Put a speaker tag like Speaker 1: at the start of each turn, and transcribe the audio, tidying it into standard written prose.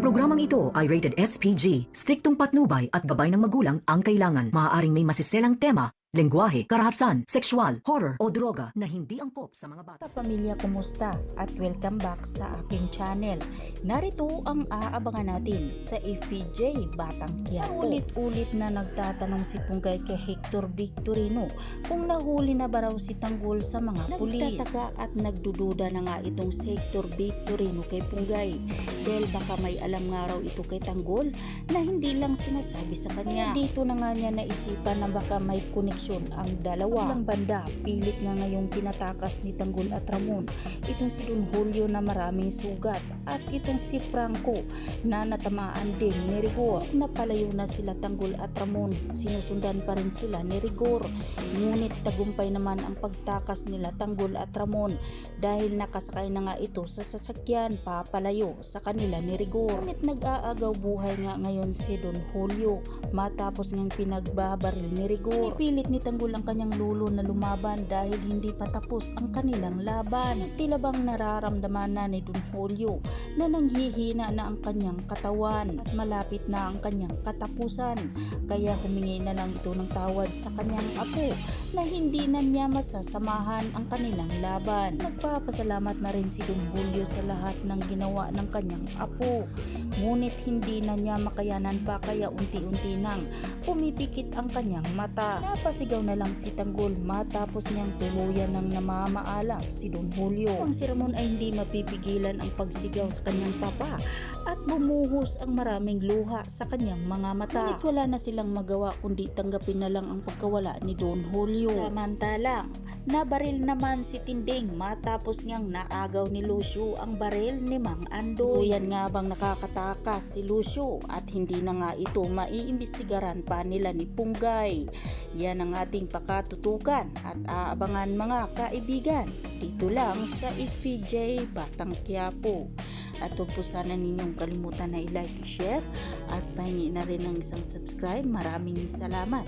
Speaker 1: programang ito ay rated SPG, striktong patnubay at gabay ng magulang ang kailangan. Maaaring may masiselang tema, lengguwahe, karahasan, sexual, horror o droga na hindi angkop sa mga bata.
Speaker 2: Kapamilya, kumusta? At welcome back sa aking channel. Narito ang aabangan natin sa FVJ Batang Quiapo. Ulit-ulit na nagtatanong si Punggay kay Hector Victorino kung nahuli na ba raw si Tanggol sa mga pulis. Nagtataka at nagdududa na nga itong si Hector Victorino kay Punggay dahil baka may alam nga raw ito kay Tanggol na hindi lang sinasabi sa kanya. Dito na nga niya naisipan na baka may koneksyon ang dalawa. Ang banda, pilit nga ngayong tinatakas ni Tanggol at Ramon itong si Don Julio na maraming sugat at itong si Franco na natamaan din ni Rigor. Napalayo na sila Tanggol at Ramon, sinusundan pa rin sila ni Rigor. Ngunit tagumpay naman ang pagtakas nila Tanggol at Ramon dahil nakasakay na nga ito sa sasakyan papalayo sa kanila ni Rigor. Ngunit nag-aagaw buhay nga ngayon si Don Julio matapos ngang pinagbabaril ni Rigor. Pilit ni Tanggol ang kanyang lulo na lumaban dahil hindi pa tapos ang kanilang laban. Tila bang nararamdaman na ni Don Julio na nanghihina na ang kanyang katawan at malapit na ang kanyang katapusan. Kaya humingi na lang ito ng tawad sa kanyang apo na hindi na niya masasamahan ang kanilang laban. Nagpapasalamat na rin si Don Julio sa lahat ng ginawa ng kanyang apo. Ngunit hindi na niya makayanan pa kaya unti-unti nang pumipikit ang kanyang mata. Napasigaw na lang si Tanggol matapos niyang tuluyan ng namamaalam si Don Julio. Ang si Ramon ay hindi mapipigilan ang pagsigaw sa kanyang papa at bumuhos ang maraming luha sa kanyang mga mata. Ngunit wala na silang magawa kundi tanggapin na lang ang pagkawala ni Don Julio. Samantalang nabaril naman si Tinding matapos ngang naagaw ni Lucio ang baril ni Mang Andoy. Yan nga bang nakakatakas si Lucio at hindi na nga ito maiimbestigaran pa nila ni Punggay. Yan ang ating pakatutukan at aabangan mga kaibigan dito lang sa FVJ Batang Quiapo. At huwag po sana ninyong kalimutan na i-like, share at pahingi na rin ng isang subscribe. Maraming salamat.